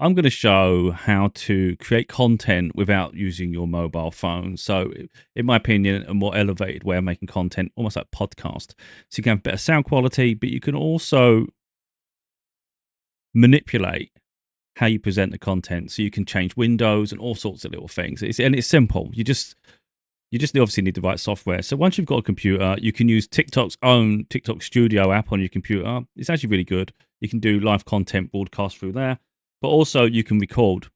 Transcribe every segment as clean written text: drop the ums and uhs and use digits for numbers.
I'm going to show how to create content without using your mobile phone. So, in my opinion, a more elevated way of making content, almost like podcast. So you can have better sound quality, but you can also manipulate how you present the content. So you can change windows and all sorts of little things. It's simple. You just obviously need the right software. So once you've got a computer, you can use TikTok's own TikTok Studio app on your computer. It's actually really good. You can do live content broadcast through there, but also you can record.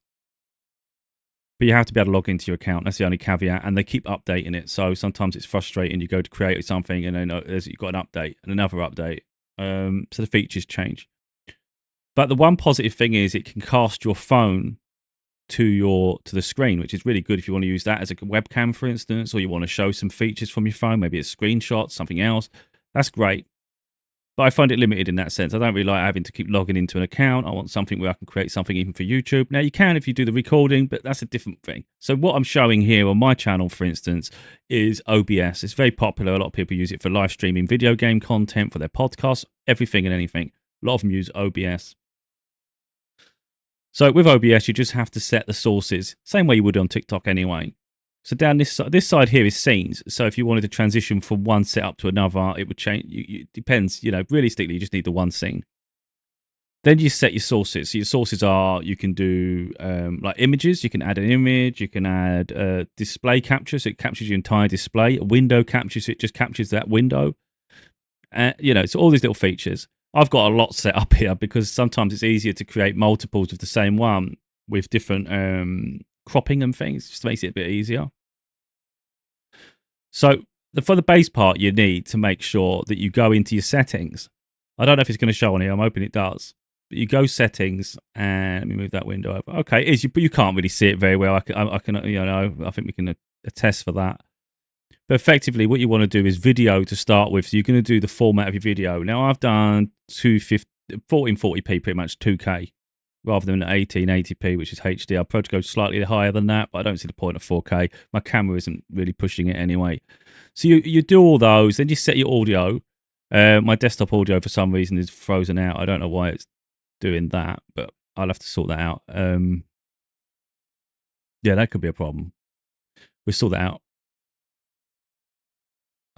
But you have to be able to log into your account. That's the only caveat. And they keep updating it. So sometimes it's frustrating. You go to create something and then you've got an update and another update. So the features change. But the one positive thing is it can cast your phone to the screen, which is really good if you want to use that as a webcam, for instance, or you want to show some features from your phone, maybe it's screenshots, something else. That's great. But I find it limited in that sense. I don't really like having to keep logging into an account. I want something where I can create something even for YouTube. Now, you can if you do the recording, but that's a different thing. So what I'm showing here on my channel, for instance, is OBS. It's very popular. A lot of people use it for live streaming video game content, for their podcasts, everything and anything. A lot of them use OBS. So with OBS, you just have to set the sources, same way you would on TikTok anyway. So down this side here is scenes. So if you wanted to transition from one setup to another, it would change. It depends, realistically, you just need the one scene. Then you set your sources. So your sources are, you can do like images. You can add an image. You can add display capture. So it captures your entire display. A window capture. So it just captures that window. So all these little features. I've got a lot set up here because sometimes it's easier to create multiples of the same one with different cropping and things. Just makes it a bit easier. So for the base part, you need to make sure that you go into your settings. I don't know if it's going to show on here. I'm hoping it does. But you go settings and let me move that window over. Okay, but you can't really see it very well. I can, I think we can attest for that. But effectively, what you want to do is video to start with. So you're going to do the format of your video. Now, I've done 1440p, pretty much 2K, rather than 1880p, which is HD. I'll probably go slightly higher than that, but I don't see the point of 4K. My camera isn't really pushing it anyway. So you do all those, then you set your audio. My desktop audio, for some reason, is frozen out. I don't know why it's doing that, but I'll have to sort that out. Yeah, that could be a problem. We'll sort that out.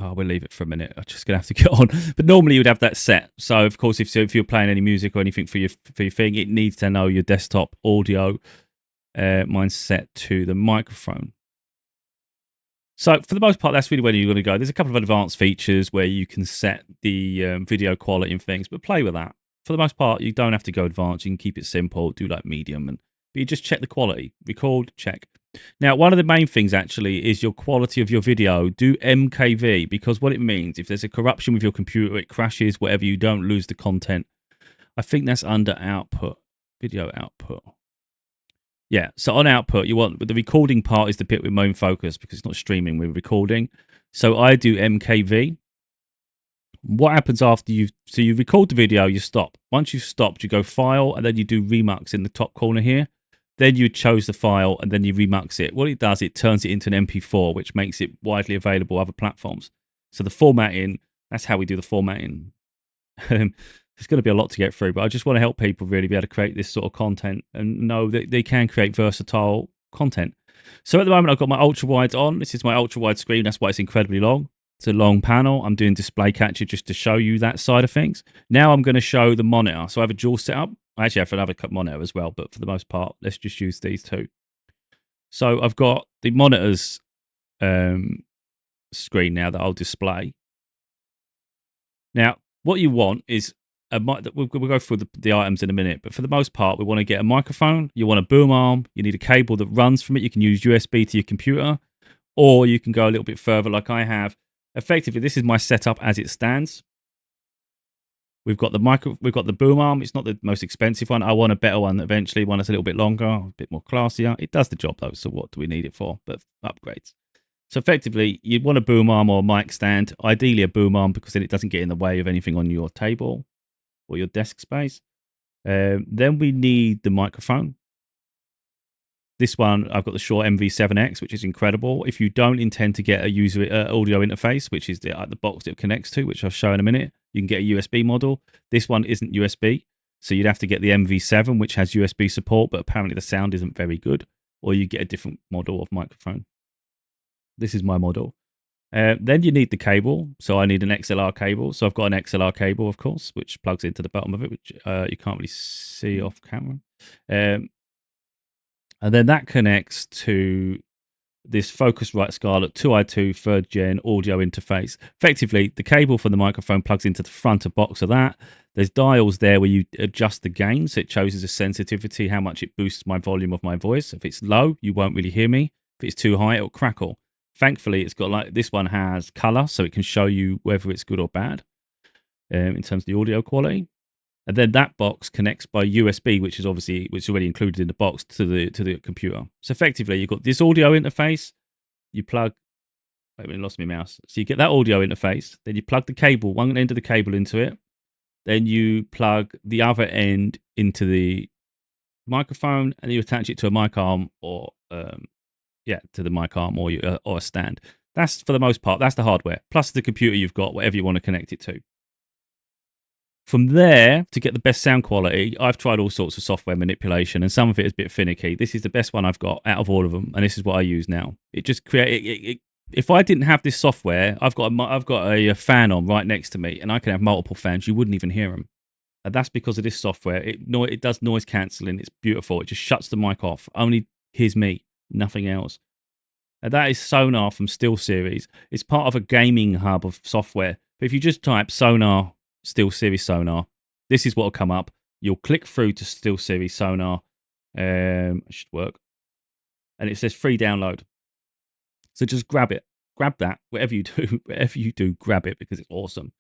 Oh, we'll leave it for a minute. I'm just gonna have to get on. But normally you'd have that set. So of course, if you're playing any music or anything for your thing, it needs to know your desktop audio. Mine's set to the microphone. So for the most part, that's really where you're going to go. There's a couple of advanced features where you can set the video quality and things, but play with that. For the most part, you don't have to go advanced. You can keep it simple, do like medium, but you just check the quality. Record, check. Now, one of the main things actually is your quality of your video. Do MKV, because what it means, if there's a corruption with your computer, it crashes, whatever, you don't lose the content. I think that's under output, video output. Yeah, so on output, you want the recording part is the bit with main focus because it's not streaming, we're recording. So I do MKV. What happens after you record the video, you stop. Once you've stopped, you go file and then you do remux in the top corner here. Then you chose the file and then you remux it. What it does, it turns it into an MP4, which makes it widely available on other platforms. So the formatting, that's how we do the formatting. There's going to be a lot to get through, but I just want to help people really be able to create this sort of content and know that they can create versatile content. So at the moment, I've got my ultra wides on. This is my ultra wide screen. That's why it's incredibly long. It's a long panel. I'm doing display capture just to show you that side of things. Now I'm going to show the monitor. So I have a dual setup. I actually have another monitor as well, but for the most part, let's just use these two. So I've got the monitor's screen now that I'll display. Now, what you want is we'll go through the items in a minute, but for the most part, we want to get a microphone. You want a boom arm. You need a cable that runs from it. You can use USB to your computer, or you can go a little bit further like I have. Effectively, this is my setup as it stands. We've got the boom arm. It's not the most expensive one. I want a better one eventually, one that's a little bit longer, a bit more classier. It does the job though, so what do we need it for? But upgrades. So effectively, you'd want a boom arm or a mic stand. Ideally a boom arm because then it doesn't get in the way of anything on your table or your desk space. Then we need the microphone. This one, I've got the Shure MV7X, which is incredible. If you don't intend to get a user audio interface, which is the box that it connects to, which I'll show in a minute, you can get a USB model. This one isn't USB. So you'd have to get the MV7, which has USB support, but apparently the sound isn't very good, or you get a different model of microphone. This is my model. Then you need the cable. So I need an XLR cable. So I've got an XLR cable, of course, which plugs into the bottom of it, which you can't really see off camera. And then that connects to this Focusrite Scarlett 2i2 third gen audio interface. Effectively, the cable from the microphone plugs into the front of box of that. There's dials there where you adjust the gain, so it chooses the sensitivity, how much it boosts my volume of my voice. If it's low, you won't really hear me. If it's too high, it'll crackle. Thankfully, it's got like this one has color, so it can show you whether it's good or bad in terms of the audio quality. And then that box connects by USB, which is already included in the box, to the computer. So effectively, you've got this audio interface. You plug. Wait a minute, I lost my mouse. So you get that audio interface. Then you plug the cable, one end of the cable into it. Then you plug the other end into the microphone, and you attach it to a mic arm or to the mic arm or a stand. That's for the most part. That's the hardware plus the computer you've got, whatever you want to connect it to. From there, to get the best sound quality, I've tried all sorts of software manipulation, and some of it is a bit finicky. This is the best one I've got out of all of them, and this is what I use now. It just if I didn't have this software, I've got a fan on right next to me, and I can have multiple fans. You wouldn't even hear them, and that's because of this software. It does noise cancelling. It's beautiful. It just shuts the mic off. Only hears me, nothing else. And that is Sonar from SteelSeries. It's part of a gaming hub of software. But if you just type Sonar SteelSeries Sonar, this is what will come up. You'll click through to SteelSeries Sonar. It should work. And it says free download. So just grab it. Grab that. Whatever you do, grab it because it's awesome.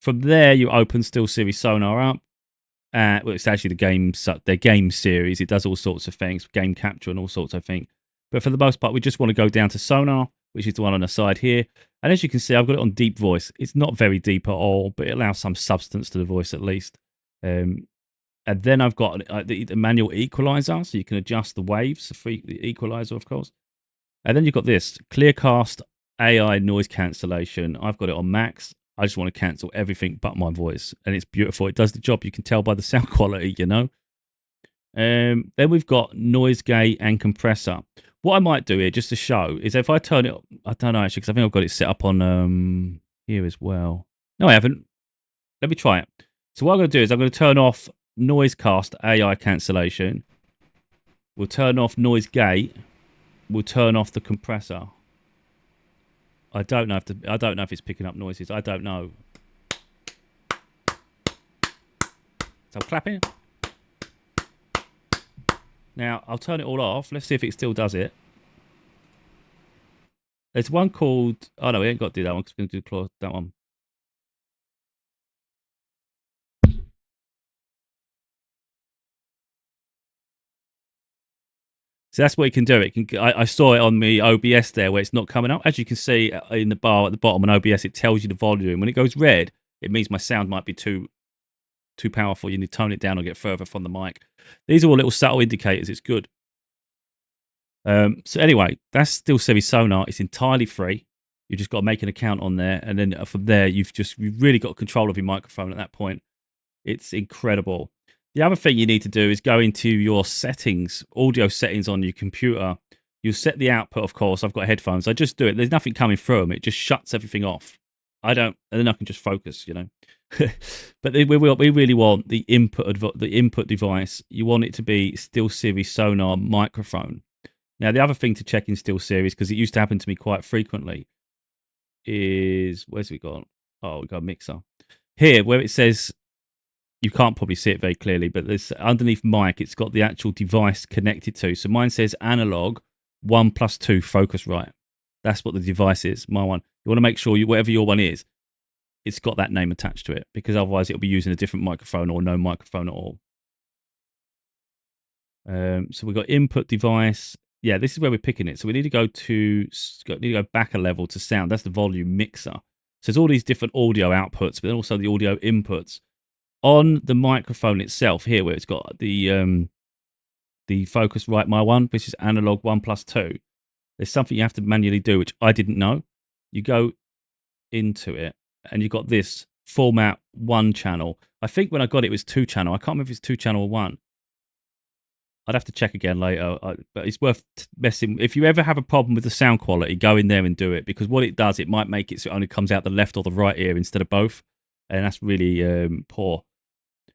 From there, you open SteelSeries Sonar up. Well, it's actually their game series. It does all sorts of things, game capture and all sorts, I think. But for the most part, we just want to go down to Sonar, which is the one on the side here. And as you can see, I've got it on deep voice. It's not very deep at all, but it allows some substance to the voice at least. And then I've got the manual equalizer, so you can adjust the waves, the equalizer, of course. And then you've got this, Clearcast AI noise cancellation. I've got it on max. I just want to cancel everything but my voice. And it's beautiful. It does the job. You can tell by the sound quality, you know. Then we've got noise gate and compressor. What I might do here, just to show, is if I turn it, I don't know actually, because I think I've got it set up on here as well. No, I haven't. Let me try it. So what I'm going to do is I'm going to turn off Noisecast AI cancellation. We'll turn off noise gate. We'll turn off the compressor. I don't know if it's picking up noises. I don't know. So I'm clapping. Now, I'll turn it all off. Let's see if it still does it. There's one called... Oh, no, we ain't got to do that one because we're going to do that one. So that's what you can do. I saw it on the OBS there where it's not coming up. As you can see in the bar at the bottom on OBS, it tells you the volume. When it goes red, it means my sound might be too powerful. You need to tone it down or get further from the mic. These are all little subtle indicators. It's good. So anyway, that's SteelSeries Sonar. It's entirely free. You've just got to make an account on there, and then from there, you've really got control of your microphone at that point. It's incredible. The other thing you need to do is go into your settings, audio settings on your computer. You set the output, of course. I've got headphones. I just do it. There's nothing coming through them. It just shuts everything off. And then I can just focus, you know. But we really want the input device. You want it to be SteelSeries Sonar microphone. Now, the other thing to check in SteelSeries, because it used to happen to me quite frequently, is where's we got? Oh, we got a mixer here where it says. You can't probably see it very clearly, but there's underneath mic, it's got the actual device connected to. So mine says analog 1+2 Focusrite. That's what the device is, my one. You want to make sure whatever your one is, it's got that name attached to it, because otherwise it'll be using a different microphone or no microphone at all. So we've got input device. Yeah, this is where we're picking it. So we need to go back a level to sound. That's the volume mixer. So there's all these different audio outputs, but then also the audio inputs. On the microphone itself here, where it's got the Focusrite my one, which is analog 1+2, there's something you have to manually do, which I didn't know. You go into it, and you've got this format one channel. I think when I got it, it was two channel. I can't remember if it's two channel or one. I'd have to check again later, but it's worth messing. If you ever have a problem with the sound quality, go in there and do it, because what it does, it might make it so it only comes out the left or the right ear instead of both, and that's really poor.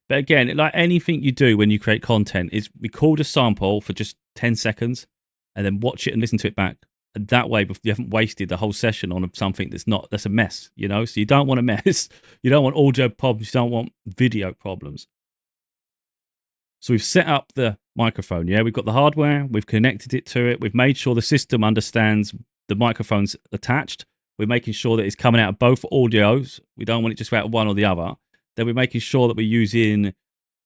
But again, like anything you do when you create content, is record a sample for just 10 seconds and then watch it and listen to it back. And that way, you haven't wasted the whole session on something that's a mess, you know? So you don't want a mess. You don't want audio problems. You don't want video problems. So we've set up the microphone, yeah? We've got the hardware, we've connected it to it, we've made sure the system understands the microphone's attached. We're making sure that it's coming out of both audios. We don't want it just out of one or the other. Then we're making sure that we're using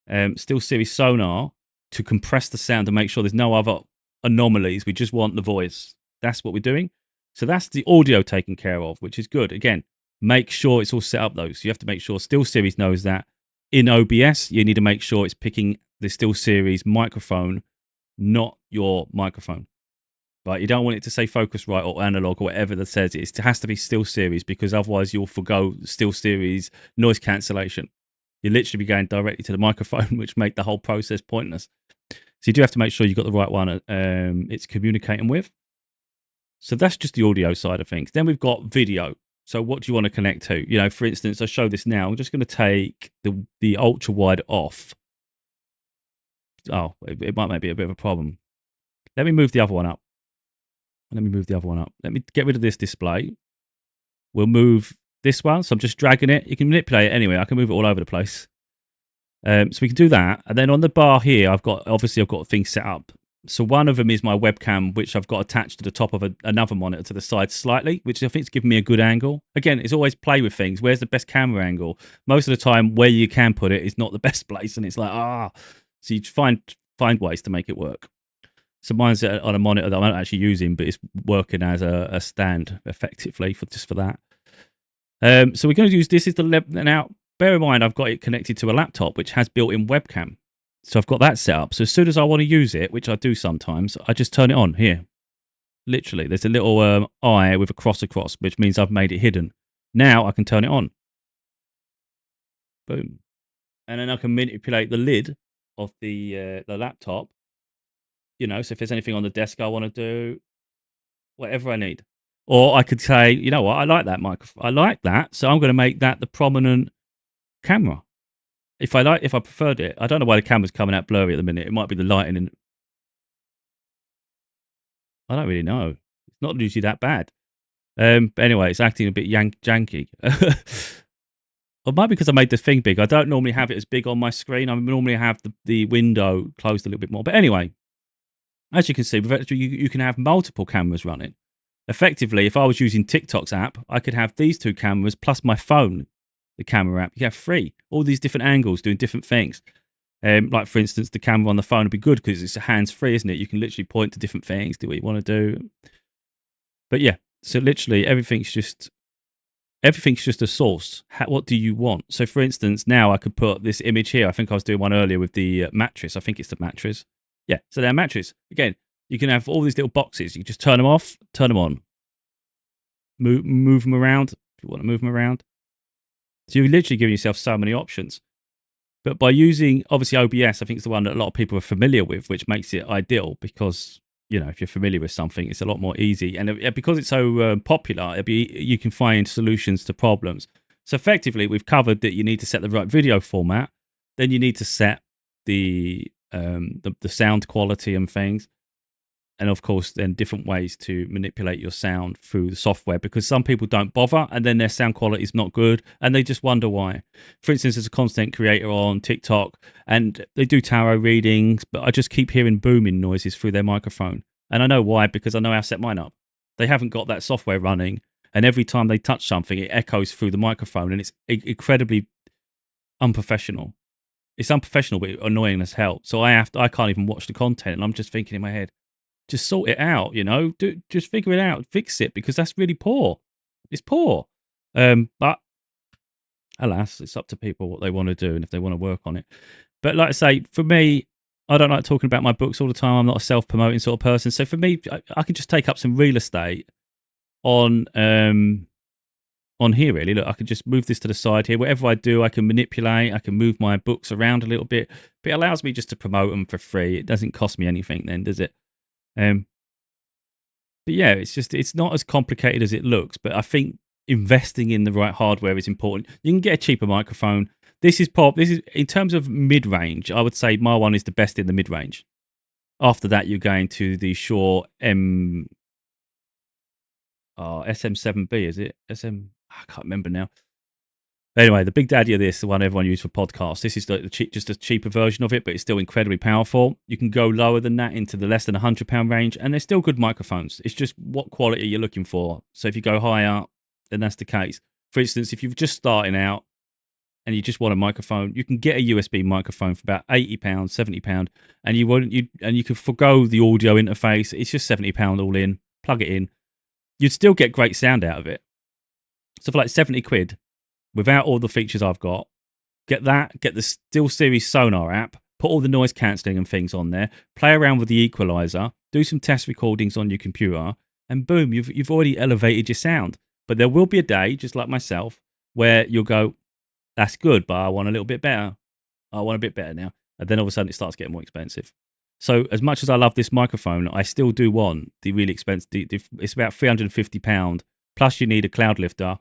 SteelSeries sonar to compress the sound and make sure there's no other anomalies. We just want the voice. That's what we're doing. So that's the audio taken care of, which is good. Again, make sure it's all set up though. So you have to make sure SteelSeries knows that. In OBS, you need to make sure it's picking the SteelSeries microphone, not your microphone. Right? You don't want it to say Focusrite or analog or whatever that says it. It has to be SteelSeries, because otherwise you'll forgo SteelSeries noise cancellation. You literally be going directly to the microphone, which make the whole process pointless. So you do have to make sure you've got the right one it's communicating with. So that's just the audio side of things. Then we've got video. So what do you want to connect to? You know, for instance, I show this now. I'm just going to take the ultra wide off. Oh, it might be a bit of a problem. Let me move the other one up. Let me get rid of this display. We'll move this one. So I'm just dragging it. You can manipulate it anyway. I can move it all over the place. So we can do that. And then on the bar here, I've got things set up. So one of them is my webcam, which I've got attached to the top of another monitor to the side slightly, which I think is giving me a good angle. Again, it's always play with things. Where's the best camera angle? Most of the time, where you can put it is not the best place, and it's like, So you find ways to make it work. So mine's on a monitor that I'm not actually using, but it's working as a stand effectively for that. So we're going to use this. Now, bear in mind, I've got it connected to a laptop, which has built-in webcam. So I've got that set up. So as soon as I want to use it, which I do sometimes, I just turn it on here. Literally, there's a little eye with a cross across, which means I've made it hidden. Now I can turn it on. Boom. And then I can manipulate the lid of the laptop. You know, so if there's anything on the desk I want to do, whatever I need. Or I could say, you know what, I like that microphone. I like that, so I'm going to make that the prominent camera. If I preferred it. I don't know why the camera's coming out blurry at the minute. It might be the lighting. I don't really know. It's not usually that bad. But anyway, it's acting a bit janky. Or it might be because I made the thing big. I don't normally have it as big on my screen. I normally have the window closed a little bit more. But anyway, as you can see, you can have multiple cameras running. Effectively, if I was using TikTok's app, I could have these two cameras plus my phone, the camera app. You have three, all these different angles doing different things. Like, for instance, the camera on the phone would be good because it's hands-free, isn't it? You can literally point to different things, do what you want to do. But yeah, so literally everything's just a source. What do you want? So, for instance, now I could put this image here. I think I was doing one earlier with the mattress. I think it's the mattress. Yeah, so they're mattress. Again, you can have all these little boxes. You just turn them off, turn them on. Move them around if you want to move them around. So you're literally giving yourself so many options. But by using, obviously, OBS, I think it's the one that a lot of people are familiar with, which makes it ideal because, you know, if you're familiar with something, it's a lot more easy. And because it's so popular, you can find solutions to problems. So effectively, we've covered that you need to set the right video format. Then you need to set the sound quality and things. And of course, then different ways to manipulate your sound through the software, because some people don't bother and then their sound quality is not good and they just wonder why. For instance, there's a content creator on TikTok and they do tarot readings, but I just keep hearing booming noises through their microphone. And I know why, because I know how to set mine up. They haven't got that software running, and every time they touch something, it echoes through the microphone, and it's incredibly unprofessional. It's unprofessional, but annoying as hell. So I can't even watch the content, and I'm just thinking in my head, just sort it out, you know, just figure it out, fix it, because that's really poor. It's poor. But alas, it's up to people what they want to do and if they want to work on it. But like I say, for me, I don't like talking about my books all the time. I'm not a self-promoting sort of person. So for me, I can just take up some real estate on on here, really. Look, I can just move this to the side here. Whatever I do, I can manipulate. I can move my books around a little bit. But it allows me just to promote them for free. It doesn't cost me anything then, does it? But yeah, it's not as complicated as it looks. But I think investing in the right hardware is important. You can get a cheaper microphone. This is in terms of mid-range, I would say my one is the best in the mid-range. After that, you're going to the Shure SM7B, is it? I can't remember now. Anyway, the big daddy of this, the one everyone uses for podcasts, this is just a cheaper version of it, but it's still incredibly powerful. You can go lower than that into the less than £100 range, and they're still good microphones. It's just what quality you're looking for. So if you go higher, then that's the case. For instance, if you're just starting out and you just want a microphone, you can get a USB microphone for about £80, £70, and you can forgo the audio interface. It's just £70 all in. Plug it in. You'd still get great sound out of it. So for like 70 quid, without all the features I've got, get the SteelSeries Sonar app, put all the noise cancelling and things on there, play around with the equalizer, do some test recordings on your computer, and boom, you've already elevated your sound. But there will be a day, just like myself, where you'll go, that's good, but I want a little bit better. I want a bit better now. And then all of a sudden it starts getting more expensive. So as much as I love this microphone, I still do want the really expensive. It's about £350. Plus you need a cloud lifter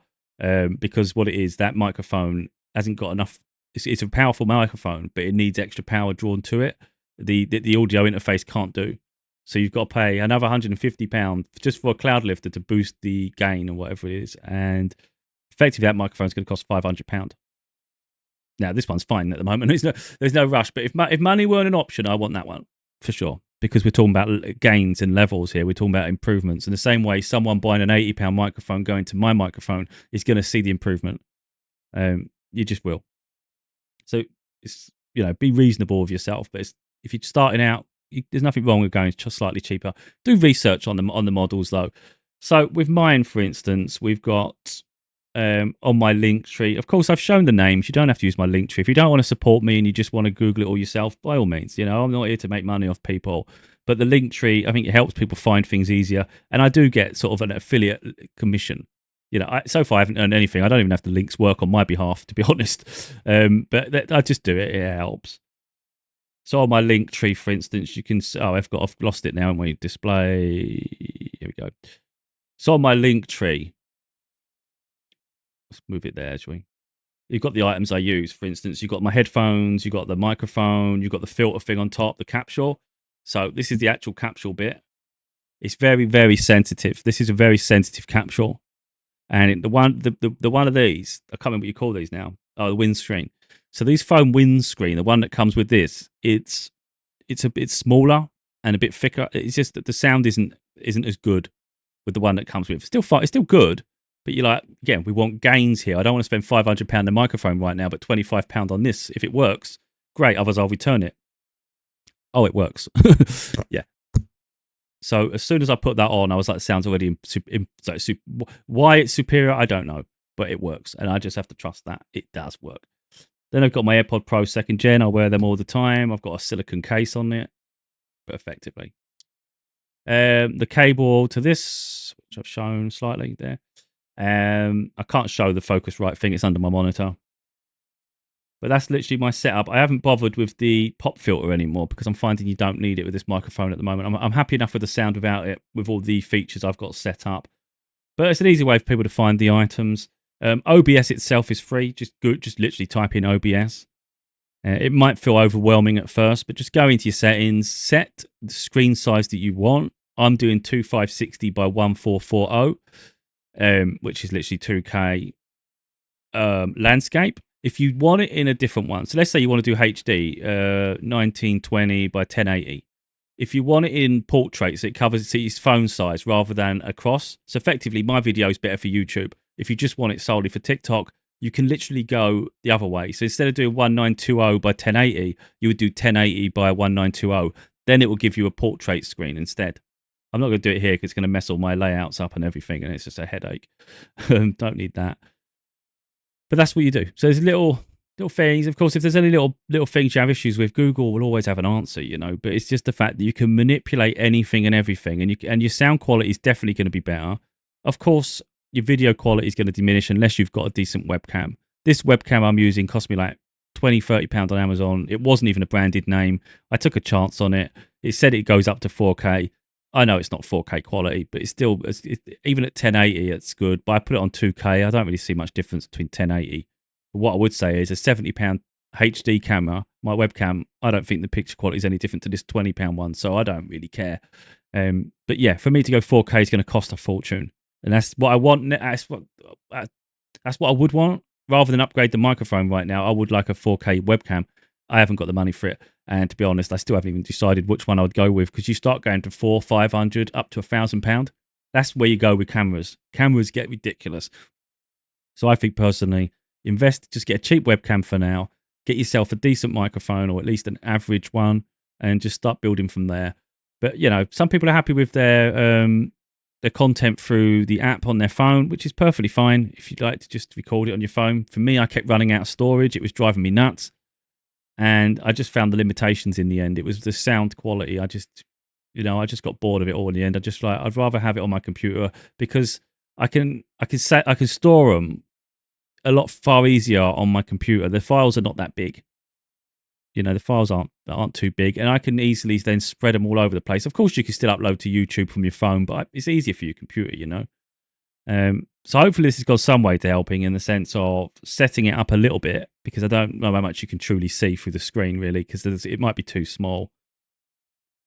because what it is, that microphone hasn't got enough. It's a powerful microphone, but it needs extra power drawn to it. The audio interface can't do. So you've got to pay another £150 just for a cloud lifter to boost the gain or whatever it is. And effectively, that microphone's going to cost £500. Now, this one's fine at the moment. There's no rush. But if money weren't an option, I want that one for sure. Because we're talking about gains and levels here. We're talking about improvements. In the same way, someone buying an £80 microphone going to my microphone is going to see the improvement. You just will. So, it's, be reasonable with yourself. But if you're starting out, there's nothing wrong with going just slightly cheaper. Do research on the models, though. So, with mine, for instance, we've got... on my link tree. Of course, I've shown the names. You don't have to use my link tree. If you don't want to support me and you just want to Google it all yourself, by all means, I'm not here to make money off people. But the link tree, I think it helps people find things easier. And I do get sort of an affiliate commission. So far I haven't earned anything. I don't even have the links work on my behalf, to be honest. But I just do it. It helps. So on my link tree, for instance, you can... I've lost it now. And we display... Here we go. So on my link tree... Let's move it there, shall we? You've got the items I use. For instance, you've got my headphones, you've got the microphone, you've got the filter thing on top, the capsule. So this is the actual capsule bit. It's very, very sensitive. This is a very sensitive capsule. And the one of these, I can't remember what you call these now. Oh, the windscreen. So these foam windscreen, the one that comes with this, it's a bit smaller and a bit thicker. It's just that the sound isn't as good with the one that comes with. It's still good. But you're like, again, we want gains here. I don't want to spend £500 on a microphone right now, but £25 on this. If it works, great. Otherwise, I'll return it. Oh, it works. Yeah. So as soon as I put that on, I was like, sounds already why it's superior, I don't know, but it works. And I just have to trust that it does work. Then I've got my AirPod Pro 2nd Gen. I wear them all the time. I've got a silicone case on it, but effectively. The cable to this, which I've shown slightly there. I can't show the Focusrite thing. It's under my monitor. But that's literally my setup. I haven't bothered with the pop filter anymore because I'm finding you don't need it with this microphone at the moment. I'm happy enough with the sound without it, with all the features I've got set up. But it's an easy way for people to find the items. OBS itself is free. Just literally type in OBS. It might feel overwhelming at first, but just go into your settings, set the screen size that you want. I'm doing 2560 by 1440. Which is literally 2K landscape. If you want it in a different one, so let's say you want to do HD, 1920 by 1080. If you want it in portrait, so it covers its phone size rather than across. So effectively, my video is better for YouTube. If you just want it solely for TikTok, you can literally go the other way. So instead of doing 1920 by 1080, you would do 1080 by 1920. Then it will give you a portrait screen instead. I'm not going to do it here because it's going to mess all my layouts up and everything, and it's just a headache. Don't need that. But that's what you do. So there's little things. Of course, if there's any little things you have issues with, Google will always have an answer, But it's just the fact that you can manipulate anything and everything, and your sound quality is definitely going to be better. Of course, your video quality is going to diminish unless you've got a decent webcam. This webcam I'm using cost me like 20, 30 pounds on Amazon. It wasn't even a branded name. I took a chance on it. It said it goes up to 4K. I know it's not 4K quality, but it's still, even at 1080, it's good. But I put it on 2K. I don't really see much difference between 1080. But what I would say is a £70 HD camera, my webcam, I don't think the picture quality is any different to this £20 one. So I don't really care. But yeah, for me to go 4K is going to cost a fortune. And that's what I want. That's what I would want. Rather than upgrade the microphone right now, I would like a 4K webcam. I haven't got the money for it. And to be honest, I still haven't even decided which one I would go with, because you start going to 400, 500, up to £1,000. That's where you go with cameras. Cameras get ridiculous. So I think personally, just get a cheap webcam for now, get yourself a decent microphone, or at least an average one, and just start building from there. But, you know, some people are happy with their content through the app on their phone, which is perfectly fine if you'd like to just record it on your phone. For me, I kept running out of storage. It was driving me nuts. And I just found the limitations in the end. It was the sound quality. I just got bored of it all in the end. I'd rather have it on my computer, because I can store them a lot far easier on my computer. The files are not that big. You know, the files aren't too big, and I can easily then spread them all over the place. Of course, you can still upload to YouTube from your phone, but it's easier for your computer, you know. So hopefully this has got some way to helping in the sense of setting it up a little bit, because I don't know how much you can truly see through the screen, really, because it might be too small.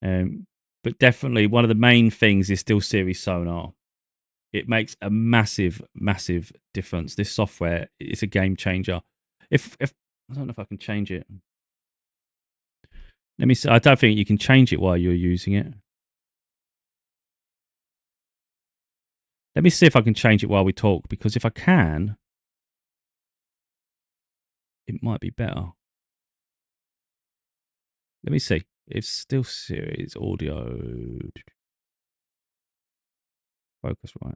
But definitely one of the main things is SteelSeries Sonar. It makes a massive, massive difference. This software is a game changer. If I don't know if I can change it. Let me see. I don't think you can change it while you're using it. Let me see if I can change it while we talk, because if I can, it might be better. Let me see. If SteelSeries audio. Focus right.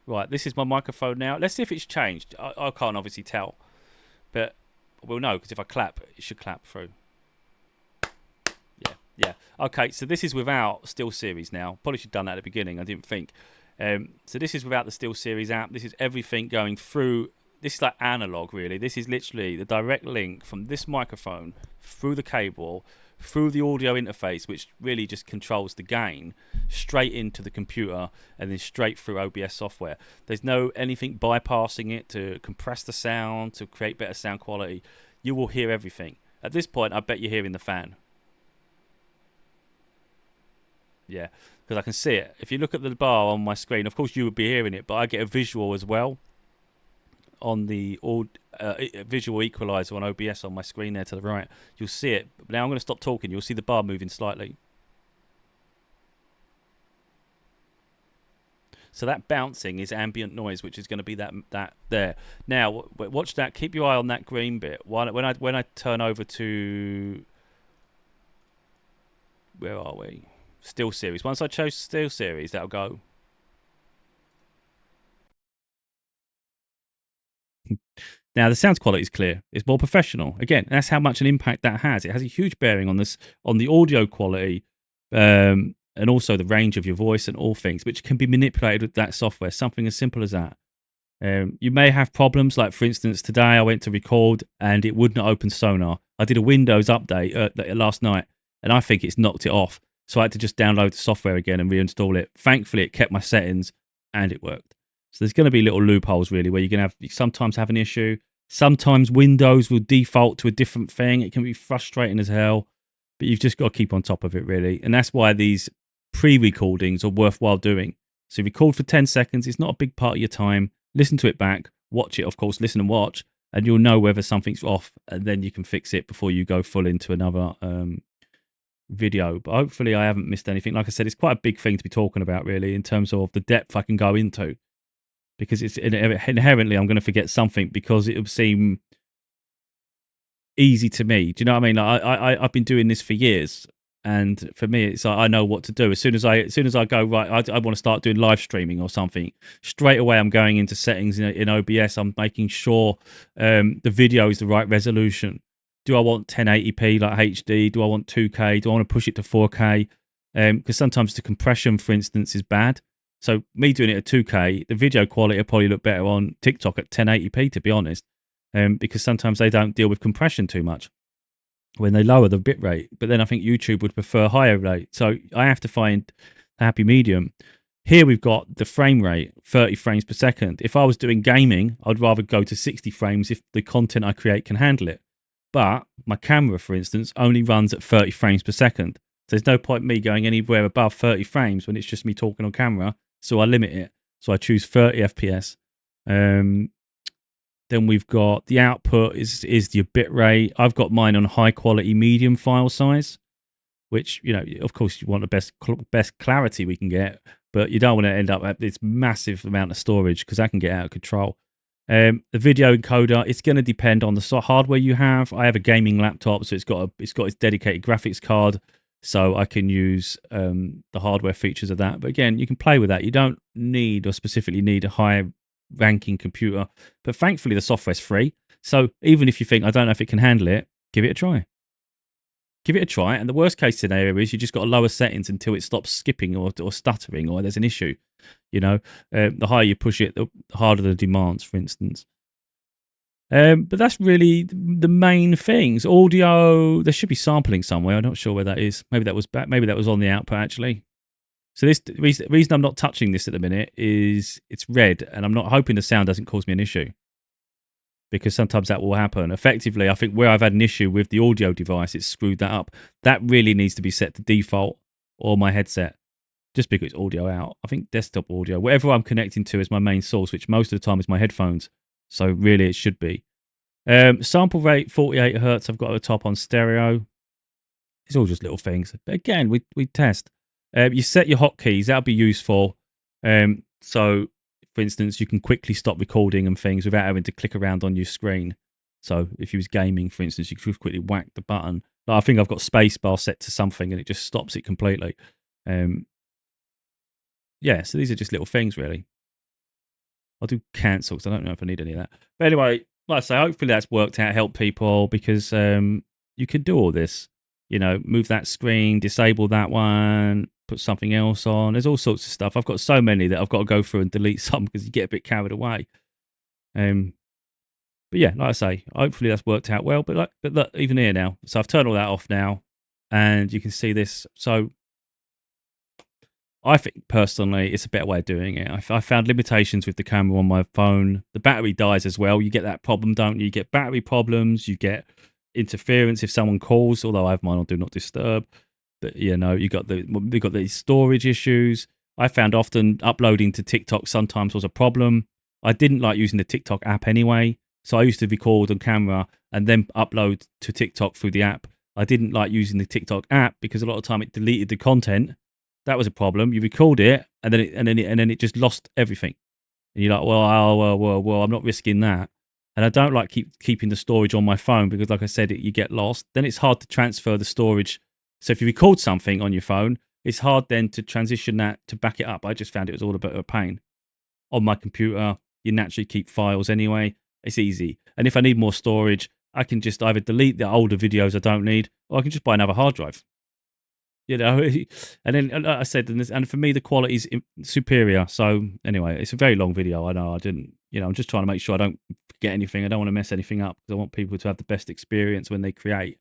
Right, this is my microphone now. Let's see if it's changed. I can't obviously tell, but we'll know, because if I clap, it should clap through. Yeah. Okay, so this is without SteelSeries now. Probably should have done that at the beginning. I didn't think. So this is without the SteelSeries app. This is everything going through. This is like analog, really. This is literally the direct link from this microphone through the cable, through the audio interface, which really just controls the gain, straight into the computer, and then straight through OBS software. There's no anything bypassing it to compress the sound, to create better sound quality. You will hear everything. At this point, I bet you're hearing the fan. Yeah, because I can see it. If you look at the bar on my screen, of course you would be hearing it, but I get a visual as well on the visual equalizer on OBS on my screen there to the right. You'll see it. Now I'm going to stop talking. You'll see the bar moving slightly. So that bouncing is ambient noise, which is going to be that there. Now watch that. Keep your eye on that green bit. When I turn over to, where are we? SteelSeries. Once I chose SteelSeries, that'll go. Now the sound quality is clear. It's more professional. Again, that's how much an impact that has. It has a huge bearing on this, on the audio quality, and also the range of your voice and all things, which can be manipulated with that software. Something as simple as that. You may have problems, like for instance, today I went to record and it would not open Sonar. I did a Windows update last night, and I think it's knocked it off. So I had to just download the software again and reinstall it. Thankfully, it kept my settings and it worked. So there's going to be little loopholes, really, where you're going to sometimes have an issue. Sometimes Windows will default to a different thing. It can be frustrating as hell, but you've just got to keep on top of it, really. And that's why these pre-recordings are worthwhile doing. So record for 10 seconds. It's not a big part of your time. Listen to it back. Watch it, of course. Listen and watch. And you'll know whether something's off. And then you can fix it before you go full into another video. But hopefully I haven't missed anything. Like I said, it's quite a big thing to be talking about, really, in terms of the depth I can go into, because it's inherently I'm going to forget something, because it will seem easy to me. Do you know what I mean? I've been doing this for years, and for me it's like I know what to do. As soon as I go, right, I want to start doing live streaming or something, straight away I'm going into settings in OBS. I'm making sure the video is the right resolution. Do I want 1080p like HD? Do I want 2K? Do I want to push it to 4K? Because sometimes the compression, for instance, is bad. So me doing it at 2K, the video quality will probably look better on TikTok at 1080p, to be honest, because sometimes they don't deal with compression too much when they lower the bit rate. But then I think YouTube would prefer higher rate. So I have to find a happy medium. Here we've got the frame rate, 30 frames per second. If I was doing gaming, I'd rather go to 60 frames if the content I create can handle it. But my camera, for instance, only runs at 30 frames per second. So there's no point me going anywhere above 30 frames when it's just me talking on camera. So I limit it. So I choose 30 FPS. Then we've got the output is the bit rate. I've got mine on high quality medium file size, which, you know, of course you want the best clarity we can get, but you don't want to end up at this massive amount of storage because that can get out of control. The video encoder, it's going to depend on the hardware you have. I have a gaming laptop, so it's got its dedicated graphics card, so I can use the hardware features of that. But again, you can play with that. You don't need or specifically need a high ranking computer, but thankfully the software's free. So even if you think, I don't know if it can handle it, give it a try. Give it a try, and the worst case scenario is you just got to lower settings until it stops skipping or stuttering or there's an issue. You know, the higher you push it, the harder the demands, for instance. But that's really the main things. Audio, there should be sampling somewhere. I'm not sure where that is. Maybe that was back. Maybe that was on the output actually. So the reason I'm not touching this at the minute is it's red, and I'm not hoping the sound doesn't cause me an issue, because sometimes that will happen. Effectively, I think where I've had an issue with the audio device, it's screwed that up. That really needs to be set to default or my headset, just because it's audio out. I think desktop audio, whatever I'm connecting to is my main source, which most of the time is my headphones. So really it should be. Sample rate, 48 hertz. I've got at the top on stereo. It's all just little things. But again, we test. You set your hotkeys. That'll be useful. So, for instance, you can quickly stop recording and things without having to click around on your screen. So if you was gaming, for instance, you could quickly whack the button. Like, I think I've got spacebar set to something and it just stops it completely. Yeah, so these are just little things, really. I'll do cancel because I don't know if I need any of that. But anyway, like I say, hopefully that's worked out, help people, because you can do all this. You know, move that screen, disable that one, put something else on. There's all sorts of stuff. I've got so many that I've got to go through and delete some because you get a bit carried away. But yeah, like I say, hopefully that's worked out well. But look, even here now. So I've turned all that off now, and you can see this. So I think personally it's a better way of doing it. I found limitations with the camera on my phone. The battery dies as well. You get that problem, don't you? You get battery problems. You get interference if someone calls, although I have mine on Do Not Disturb. But, you know, we've got these storage issues. I found often uploading to TikTok sometimes was a problem. I didn't like using the TikTok app anyway. So I used to record on camera and then upload to TikTok through the app. I didn't like using the TikTok app because a lot of time it deleted the content. That was a problem. You record it and then it just lost everything. And you're like, well, I'm not risking that. And I don't like keeping the storage on my phone because, like I said, you get lost. Then it's hard to transfer the storage. So if you record something on your phone, it's hard then to transition that to back it up. I just found it was all a bit of a pain. On my computer, you naturally keep files anyway. It's easy. And if I need more storage, I can just either delete the older videos I don't need, or I can just buy another hard drive. You know, and then like I said, and for me the quality is superior. So anyway, it's a very long video. I know I didn't, you know, I'm just trying to make sure I don't forget anything. I don't want to mess anything up because I want people to have the best experience when they create.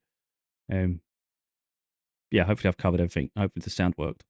Yeah, hopefully I've covered everything. Hopefully the sound worked.